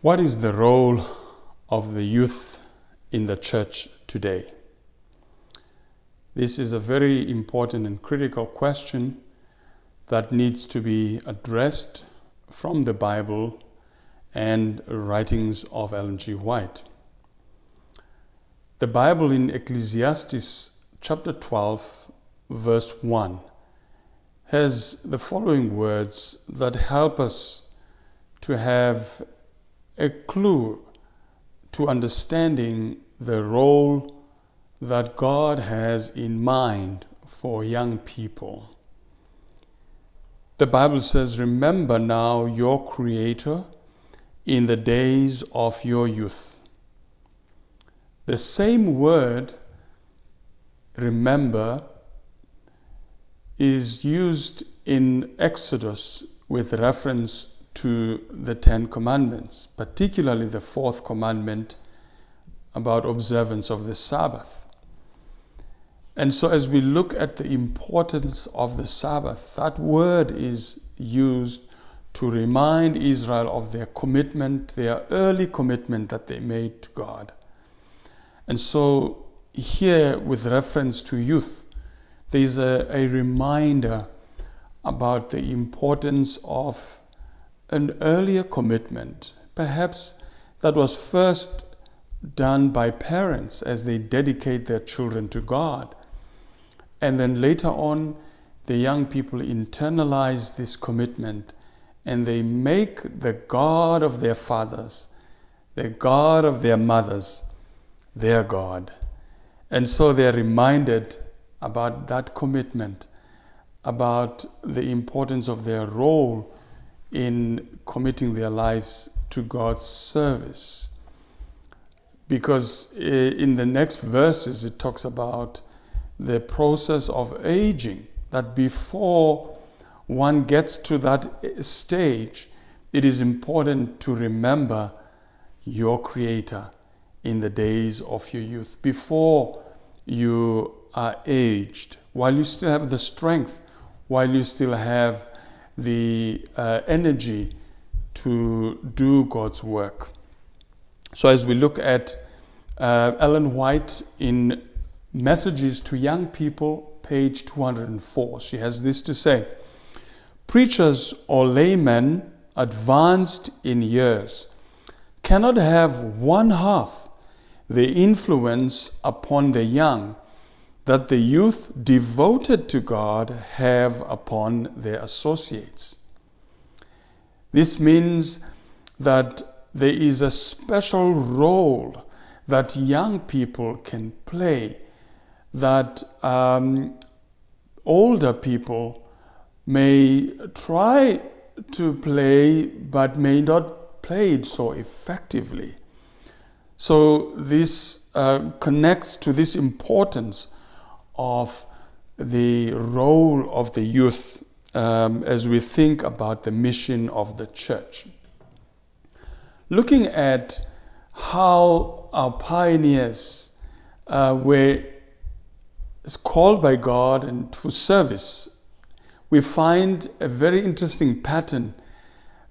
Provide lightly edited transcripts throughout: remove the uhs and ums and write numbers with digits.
What is the role of the youth in the church today? This is a very important and critical question that needs to be addressed from the Bible and writings of Ellen G. White. The Bible in Ecclesiastes chapter 12, verse 1 has the following words that help us to have a clue to understanding the role that God has in mind for young people. The Bible says, "Remember now your Creator in the days of your youth." The same word, remember, is used in Exodus with reference to the Ten Commandments, particularly the fourth commandment about observance of the Sabbath. And so as we look at the importance of the Sabbath, that word is used to remind Israel of their commitment, their early commitment that they made to God. And so here, with reference to youth, there is a reminder about the importance of an earlier commitment, perhaps that was first done by parents as they dedicate their children to God. And then later on, the young people internalize this commitment and they make the God of their fathers, the God of their mothers, their God. And so they're reminded about that commitment, about the importance of their role in committing their lives to God's service. Because in the next verses it talks about the process of aging, that before one gets to that stage, it is important to remember your Creator in the days of your youth, before you are aged, while you still have the strength, while you still have the energy to do God's work. So as we look at Ellen White in Messages to Young People, page 204, she has this to say: "Preachers or laymen advanced in years cannot have one half the influence upon the young that the youth devoted to God have upon their associates." This means that there is a special role that young people can play that older people may try to play but may not play it so effectively. So this connects to this importance of the role of the youth as we think about the mission of the church. Looking at how our pioneers were called by God and for service, we find a very interesting pattern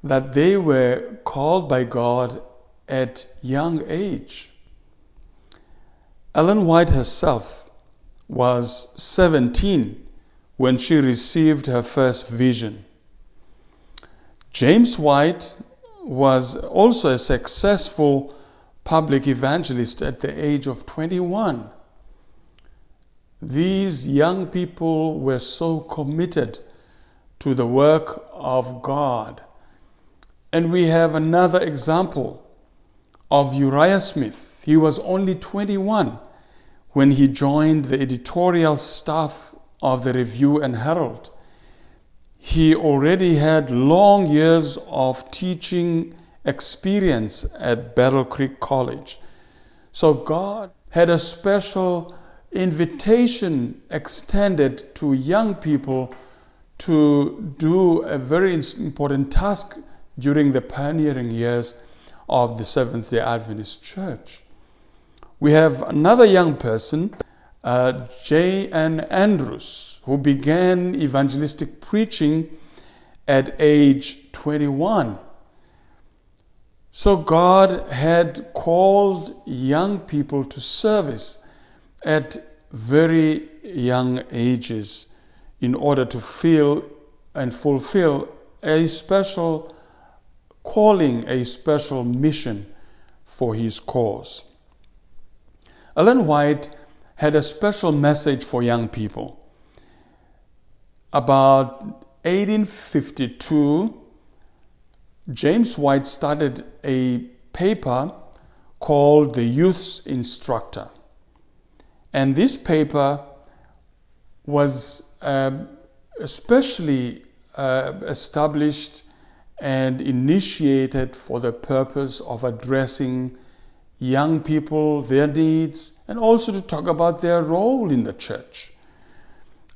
that they were called by God at young age. Ellen White herself was 17 when she received her first vision. James White was also a successful public evangelist at the age of 21. These young people were so committed to the work of God. And we have another example of Uriah Smith. He was only 21 when he joined the editorial staff of the Review and Herald. He already had long years of teaching experience at Battle Creek College. So God had a special invitation extended to young people to do a very important task during the pioneering years of the Seventh-day Adventist Church. We have another young person, J.N. Andrews, who began evangelistic preaching at age 21. So God had called young people to service at very young ages in order to feel and fulfill a special calling, a special mission for his cause. Ellen White had a special message for young people. About 1852, James White started a paper called the Youth's Instructor. And this paper was especially established and initiated for the purpose of addressing young people, their needs, and also to talk about their role in the church.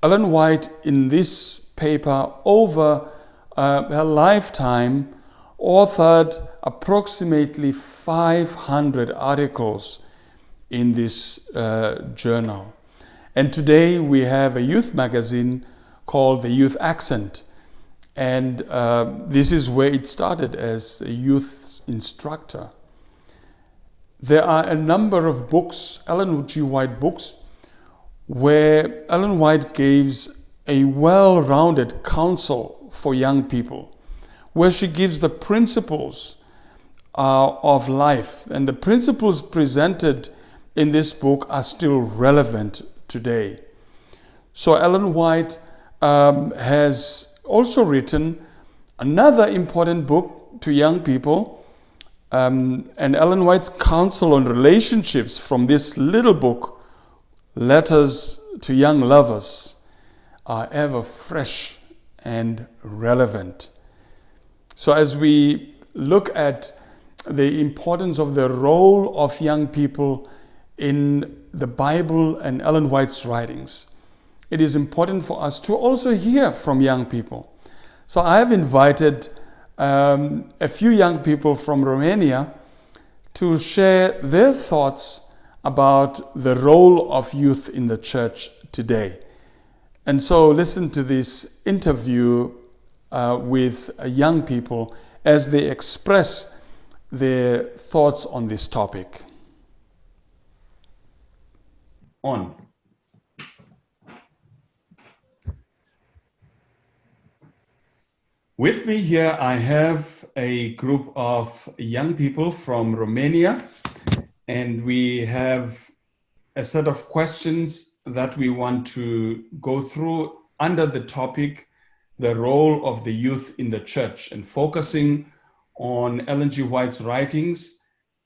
Ellen White, in this paper, over her lifetime, authored approximately 500 articles in this journal. And today we have a youth magazine called The Youth Accent. And this is where it started, as a youth instructor. There are a number of books, Ellen G. White books, where Ellen White gives a well-rounded counsel for young people, where she gives the principles of life. And the principles presented in this book are still relevant today. So Ellen White has also written another important book to young people, and Ellen White's counsel on relationships from this little book, Letters to Young Lovers, are ever fresh and relevant. So as we look at the importance of the role of young people in the Bible and Ellen White's writings, it is important for us to also hear from young people. So I have invited a few young people from Romania to share their thoughts about the role of youth in the church today. And so listen to this interview with young people as they express their thoughts on this topic. On. With me here, I have a group of young people from Romania, and we have a set of questions that we want to go through under the topic, the role of the youth in the church, and focusing on Ellen G. White's writings,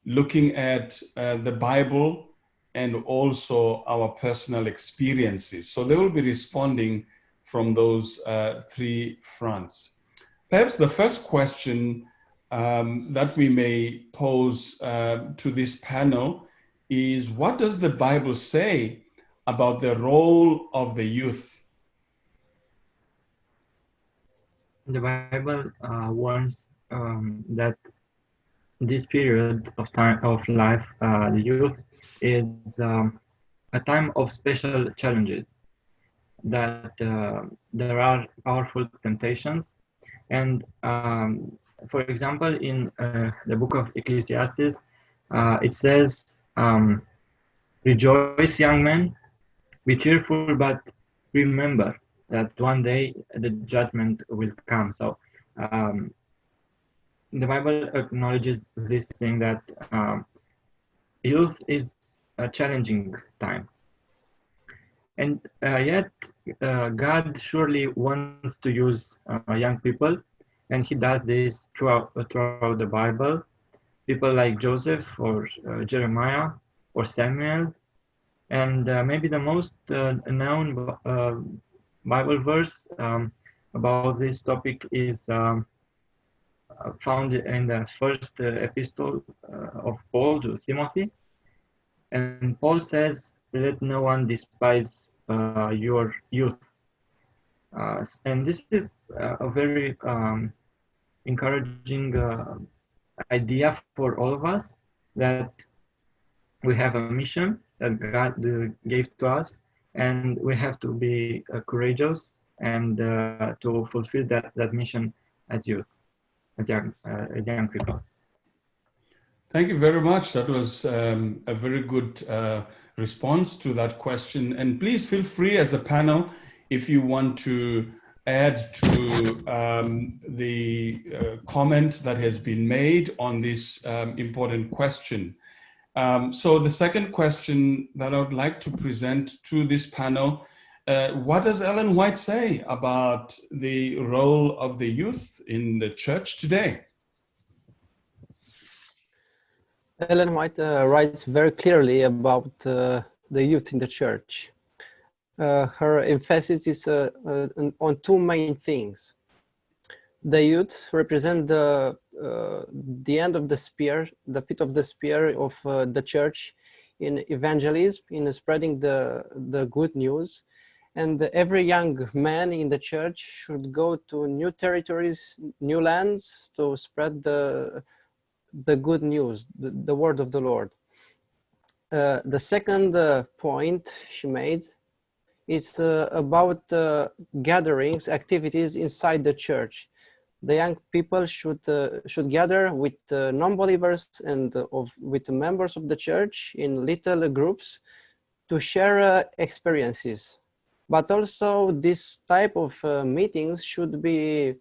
looking at the Bible, and also our personal experiences. So they will be responding from those three fronts. Perhaps the first question that we may pose to this panel is, what does the Bible say about the role of the youth? The Bible warns that this period of time of life, the youth, is a time of special challenges, that there are powerful temptations. And for example, in the book of Ecclesiastes, it says, rejoice, young men, be cheerful, but remember that one day the judgment will come. So the Bible acknowledges this thing, that youth is a challenging time. And yet God surely wants to use young people, and he does this throughout the Bible. People like Joseph or Jeremiah or Samuel. And maybe the most known Bible verse about this topic is found in the first epistle of Paul to Timothy. And Paul says, let no one despise your youth. And this is a very encouraging idea for all of us, that we have a mission that God gave to us, and we have to be courageous and to fulfill that mission as youth, as young people. Thank you very much. That was a very good response to that question. And please feel free as a panel if you want to add to the comment that has been made on this important question. So the second question that I would like to present to this panel, what does Ellen White say about the role of the youth in the church today? Ellen White writes very clearly about the youth in the church. Her emphasis is on two main things. The youth represent the end of the spear, the tip of the spear of the church in evangelism, in spreading the good news. And every young man in the church should go to new territories, new lands to spread the good news, the word of the Lord. The second point she made is about gatherings, activities inside the church. The young people should gather with non-believers and with members of the church in little groups to share experiences. But also this type of meetings should be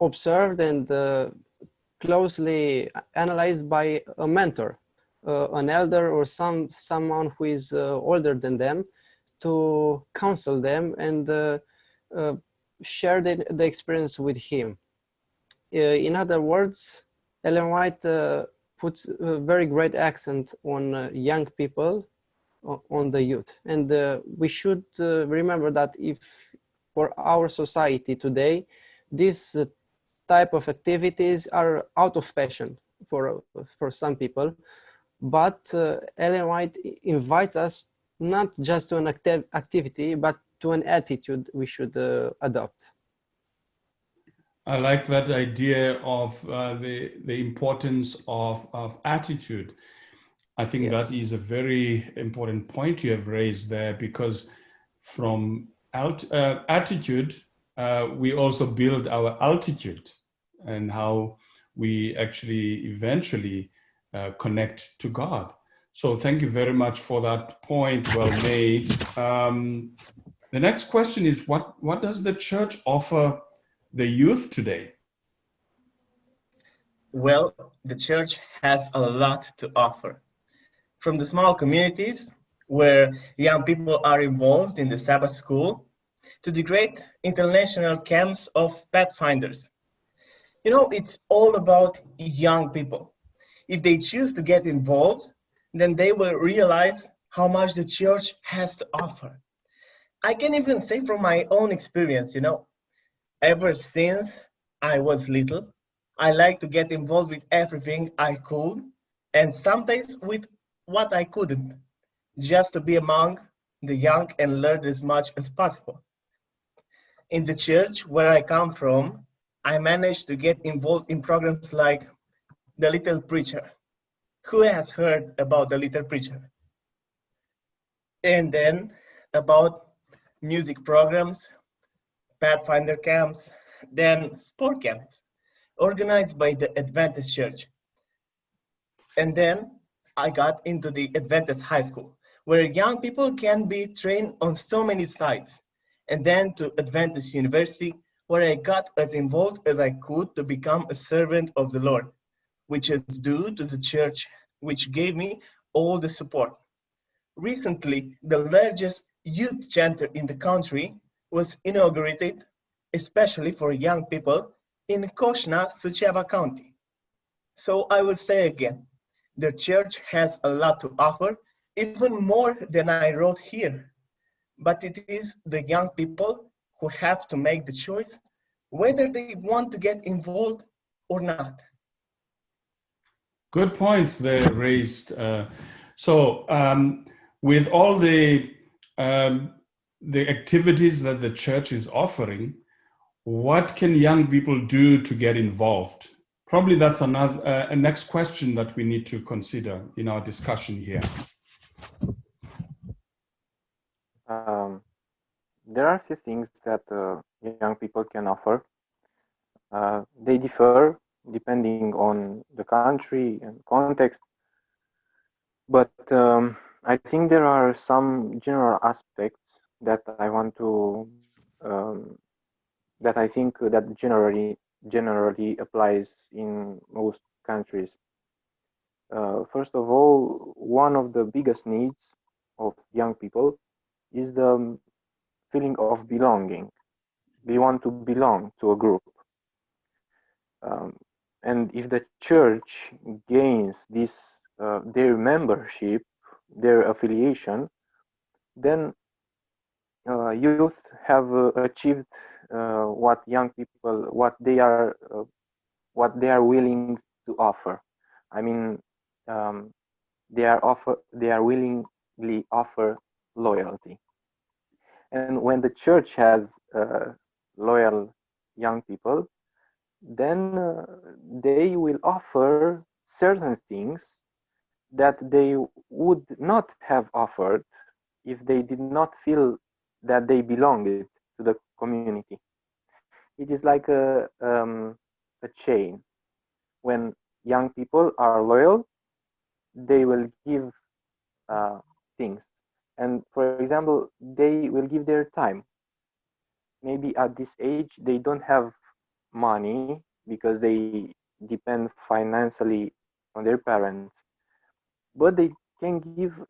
observed and closely analyzed by a mentor, an elder or someone who is older than them, to counsel them and share the experience with him. In other words, Ellen White puts a very great accent on young people, on the youth. And we should remember that if for our society today, this type of activities are out of fashion for some people, but Ellen White invites us not just to an activity, but to an attitude we should adopt. I like that idea of the importance of attitude. I think Yes. that is a very important point you have raised there, because from attitude, we also build our altitude and how we actually eventually connect to God. So thank you very much for that point, well made. The next question is, what does the church offer the youth today? Well, the church has a lot to offer. From the small communities where young people are involved in the Sabbath school, to the great international camps of pathfinders. You know, it's all about young people. If they choose to get involved, then they will realize how much the church has to offer. I can even say from my own experience, you know, ever since I was little, I like to get involved with everything I could, and sometimes with what I couldn't, just to be among the young and learn as much as possible. In the church where I come from, I managed to get involved in programs like The Little Preacher. Who has heard about The Little Preacher? And then about music programs, Pathfinder camps, then sport camps, organized by the Adventist Church. And then I got into the Adventist High School, where young people can be trained on so many sides. And then to Adventist University, where I got as involved as I could to become a servant of the Lord, which is due to the church, which gave me all the support. Recently, the largest youth center in the country was inaugurated, especially for young people, in Koshna, Suceava County. So I will say again, the church has a lot to offer, even more than I wrote here. But it is the young people who have to make the choice whether they want to get involved or not. Good points there raised. With all the activities that the church is offering, what can young people do to get involved? Probably that's a next question that we need to consider in our discussion here. There are a few things that young people can offer. They differ depending on the country and context. But I think there are some general aspects that I want to that I think that generally applies in most countries. First of all, one of the biggest needs of young people is the feeling of belonging. They want to belong to a group. And if the church gains this their membership, their affiliation, then youth have achieved what young people what they are willing to offer. I mean, they are willingly offer loyalty. And when the church has loyal young people, then they will offer certain things that they would not have offered if they did not feel that they belonged to the community. It is like a chain. When young people are loyal, they will give things. And for example, they will give their time. Maybe at this age, they don't have money because they depend financially on their parents, but they can give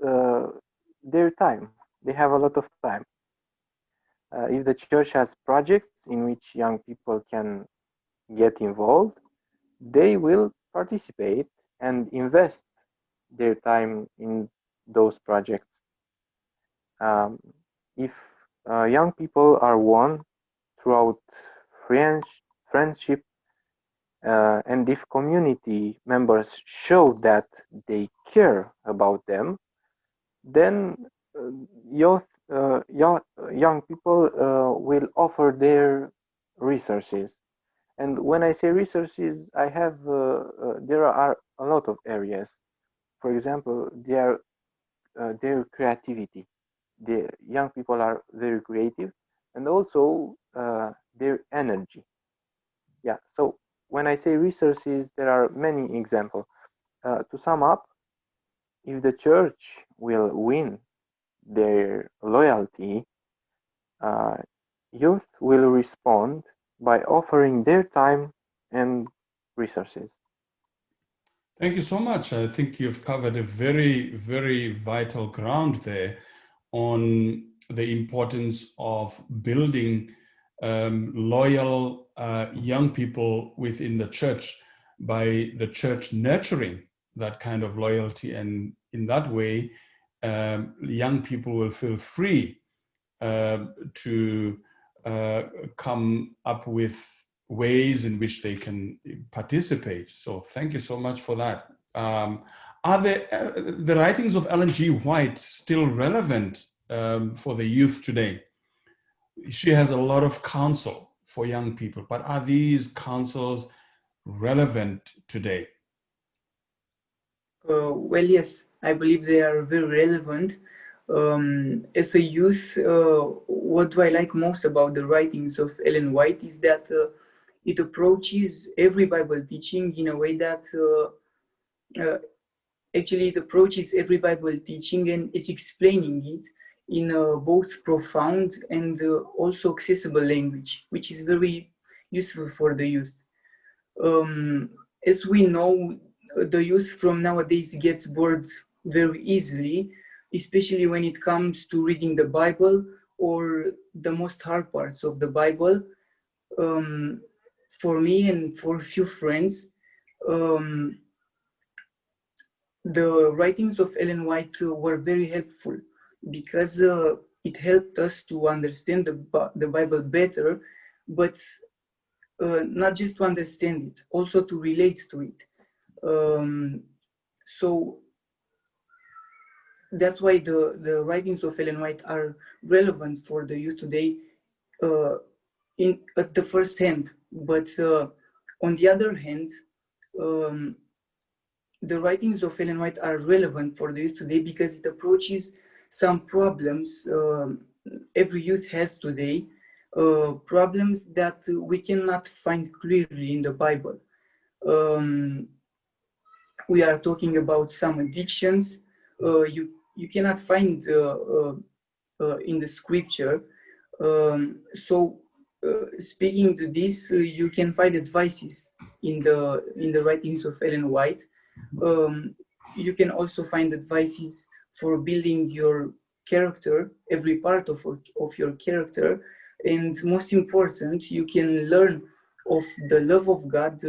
their time. They have a lot of time. If the church has projects in which young people can get involved, they will participate and invest their time in those projects. If young people are won throughout friendship, and if community members show that they care about them, then young people will offer their resources. And when I say resources, I have there are a lot of areas. For example, their creativity. The young people are very creative, and also their energy. Yeah. So when I say resources, there are many examples. To sum up, if the church will win their loyalty, youth will respond by offering their time and resources. Thank you so much. I think you've covered a very, very vital ground there on the importance of building loyal young people within the church by the church nurturing that kind of loyalty. And in that way, young people will feel free to come up with ways in which they can participate. So thank you so much for that. Are the writings of Ellen G. White still relevant for the youth today? She has a lot of counsel for young people, but are these counsels relevant today? Well, yes, I believe they are very relevant. As a youth, what do I like most about the writings of Ellen White is that it approaches every Bible teaching in a way that actually it approaches every Bible teaching and it's explaining it in a both profound and also accessible language, which is very useful for the youth. As we know, the youth from nowadays gets bored very easily, especially when it comes to reading the Bible or the most hard parts of the Bible. For me and for a few friends, the writings of Ellen White were very helpful because it helped us to understand the Bible better, but not just to understand it, also to relate to it. So that's why the writings of Ellen White are relevant for the youth today at the first hand. But on the other hand, the writings of Ellen White are relevant for the youth today because it approaches some problems every youth has today, problems that we cannot find clearly in the Bible. We are talking about some addictions. You cannot find in the scripture. Speaking to this, you can find advices in the writings of Ellen White. You can also find advices for building your character, every part of your character, and most important, you can learn of the love of God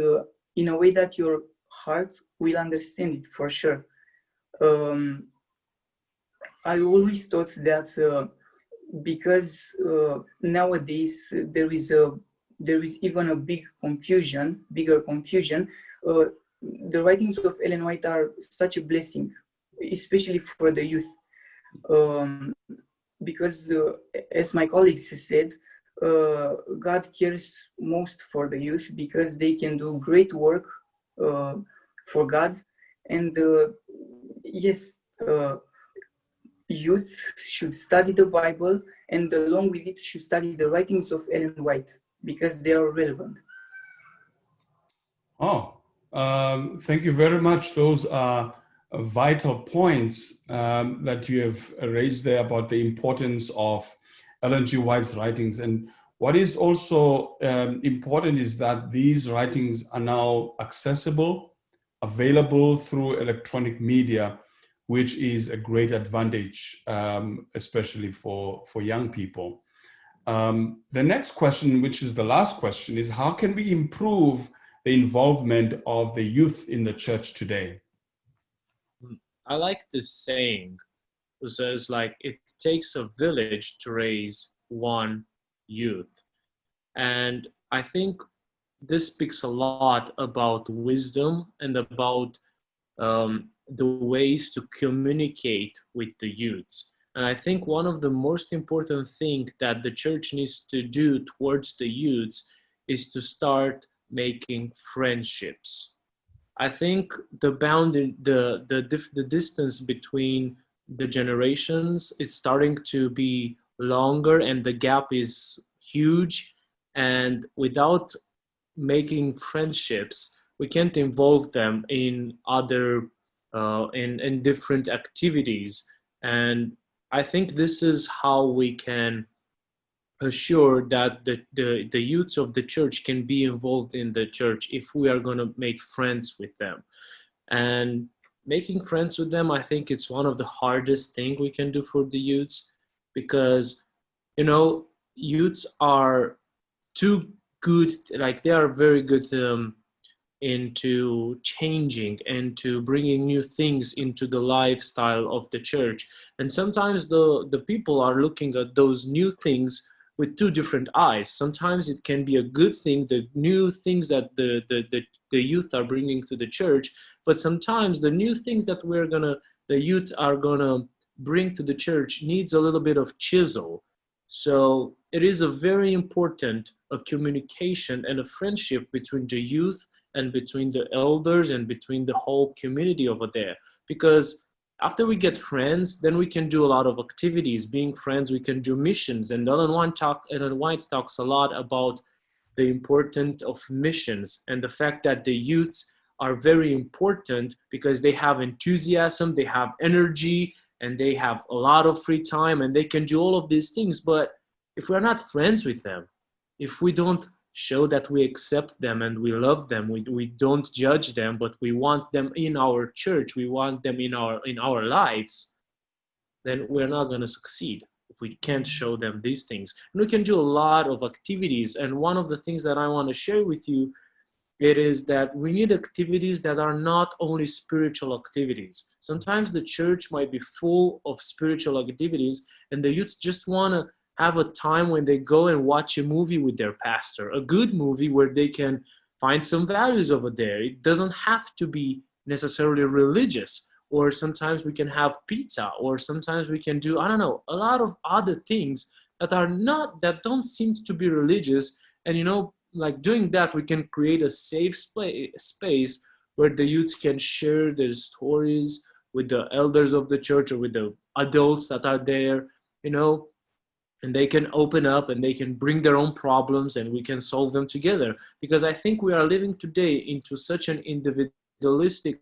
in a way that your heart will understand it for sure. I always thought that because nowadays there is even a bigger confusion. The writings of Ellen White are such a blessing, especially for the youth, because as my colleagues said, God cares most for the youth because they can do great work for God, and yes. Youth should study the Bible, and along with it should study the writings of Ellen White because they are relevant. Thank you very much. Those are vital points that you have raised there about the importance of Ellen G. White's writings. And what is also important is that these writings are now accessible, available through electronic media, which is a great advantage, especially for young people. The next question, which is the last question, is how can we improve the involvement of the youth in the church today? I like this saying. It says, like, it takes a village to raise one youth. And I think this speaks a lot about wisdom and about the ways to communicate with the youths. And I think one of the most important things that the church needs to do towards the youths is to start making friendships. I think the distance between the generations is starting to be longer, and the gap is huge. And without making friendships, we can't involve them in other in different activities. And I think this is how we can assure that the youths of the church can be involved in the church if we are going to make friends with them. And making friends with them, I think it's one of the hardest thing we can do for the youths, because youths are too good, like they are very good into changing and to bringing new things into the lifestyle of the church. And sometimes the people are looking at those new things with two different eyes. Sometimes it can be a good thing, the new things that the youth are bringing to the church, but sometimes the new things that the youth are gonna bring to the church needs a little bit of chisel. So it is a very important communication and a friendship between the youth and between the elders and between the whole community over there. Because after we get friends, then we can do a lot of activities. Being friends, we can do missions. And Ellen White talks a lot about the importance of missions and the fact that the youths are very important because they have enthusiasm, they have energy, and they have a lot of free time, and they can do all of these things. But if we're not friends with them, if we don't show that we accept them and we love them, we don't judge them, but we want them in our church, we want them in our lives, then we're not going to succeed if we can't show them these things. And we can do a lot of activities. And one of the things that I want to share with you, it is that we need activities that are not only spiritual activities. Sometimes the church might be full of spiritual activities, and the youths just want to have a time when they go and watch a movie with their pastor, a good movie where they can find some values over there. It doesn't have to be necessarily religious. Or sometimes we can have pizza, or sometimes we can do, I don't know, a lot of other things that don't seem to be religious. And like doing that, we can create a safe space where the youths can share their stories with the elders of the church or with the adults that are there, and they can open up and they can bring their own problems and we can solve them together. Because I think we are living today into such an individualistic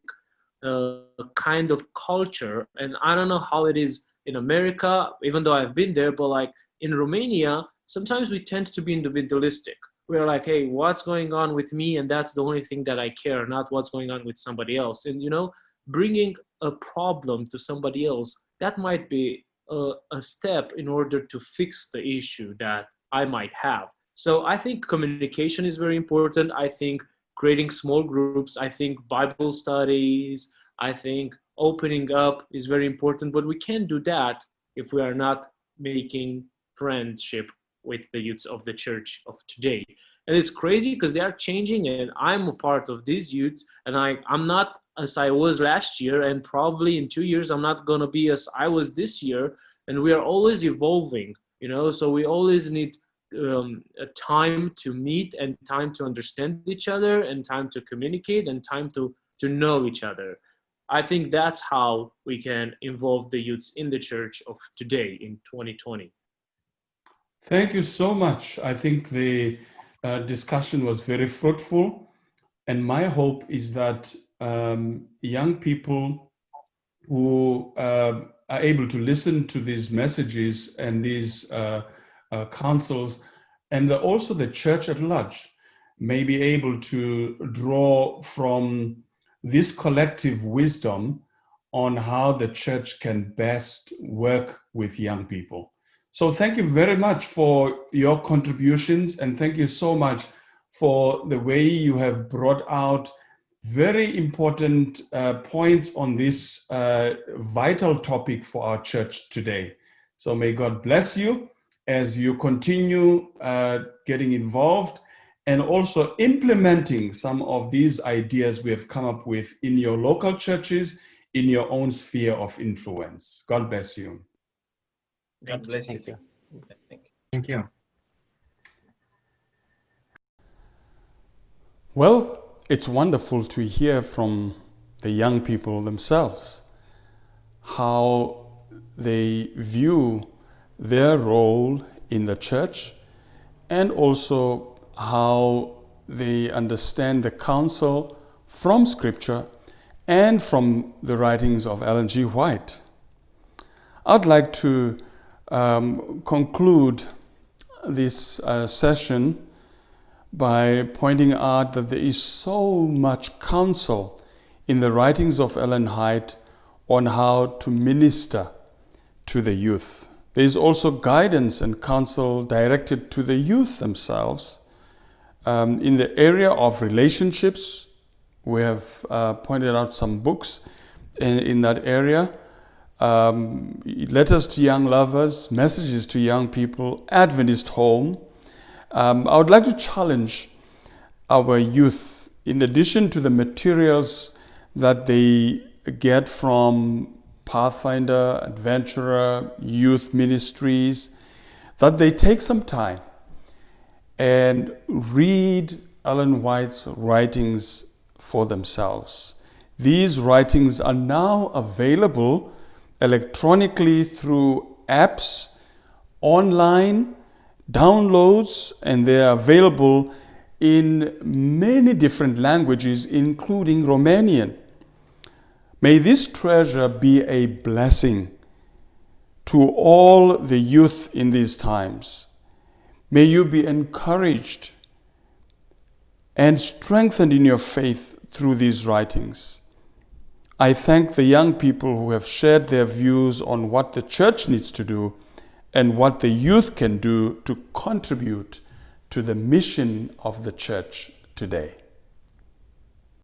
kind of culture, and I don't know how it is in America, even though I've been there, but like in Romania, sometimes we tend to be individualistic. We're like, hey, what's going on with me? And that's the only thing that I care, not what's going on with somebody else. And, you know, bringing a problem to somebody else, that might be a step in order to fix the issue that I might have. So I think communication is very important. I think creating small groups, I think Bible studies, I think opening up is very important, but we can't do that if we are not making friendship with the youths of the church of today. And it's crazy because they are changing, and I'm a part of these youths, and I'm not as I was last year, and probably in 2 years I'm not going to be as I was this year, and we are always evolving, you know, so we always need a time to meet and time to understand each other and time to communicate and time to know each other. I think that's how we can involve the youths in the church of today in 2020. Thank you so much. I think the discussion was very fruitful, and my hope is that young people who are able to listen to these messages and these counsels, and also the church at large, may be able to draw from this collective wisdom on how the church can best work with young people. So thank you very much for your contributions, and thank you so much for the way you have brought out very important points on this vital topic for our church today. So may God bless you as you continue getting involved and also implementing some of these ideas we have come up with in your local churches, in your own sphere of influence. God bless you. God bless you. Thank you. Thank you. Well, it's wonderful to hear from the young people themselves how they view their role in the church, and also how they understand the counsel from Scripture and from the writings of Ellen G. White. I'd like to conclude this session by pointing out that there is so much counsel in the writings of Ellen White on how to minister to the youth. There is also guidance and counsel directed to the youth themselves. In the area of relationships, we have pointed out some books in that area. Letters to Young Lovers, Messages to Young People, Adventist Home. I would like to challenge our youth, in addition to the materials that they get from Pathfinder, Adventurer, youth ministries, that they take some time and read Ellen White's writings for themselves. These writings are now available electronically through apps, online, downloads, and they are available in many different languages, including Romanian. May this treasure be a blessing to all the youth in these times. May you be encouraged and strengthened in your faith through these writings. I thank the young people who have shared their views on what the church needs to do and what the youth can do to contribute to the mission of the church today.